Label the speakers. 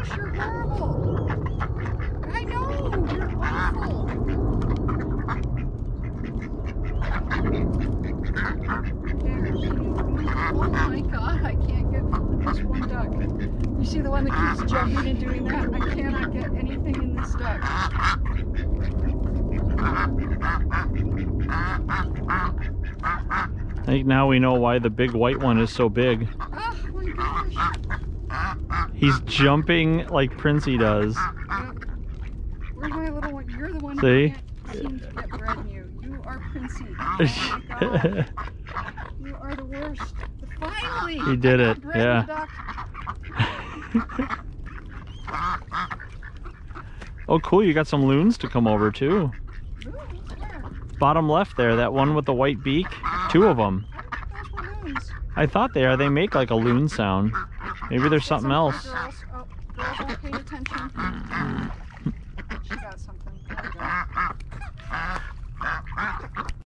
Speaker 1: gosh, you're horrible. I know, you're awful. Oh my god, I can't get this one duck. You see the one that keeps jumping and doing that? I cannot get anything in this duck.
Speaker 2: I think now we know why the big white one is so big.
Speaker 1: Oh my gosh.
Speaker 2: He's jumping like Princey does.
Speaker 1: Where's my little one? You're the one
Speaker 2: See?
Speaker 1: who can't seem to get bred in you. You are Princey. Oh my god. You are the worst. Finally!
Speaker 2: He did it,
Speaker 1: yeah.
Speaker 2: Oh cool, you got some loons to come over too.
Speaker 1: Ooh, where?
Speaker 2: Bottom left there, that one with the white beak. 2 of them.
Speaker 1: Those were loons.
Speaker 2: I thought they are. They make like a loon sound. Maybe there's something else.
Speaker 1: Girls, oh, girls aren't paying attention. She got something. There we go.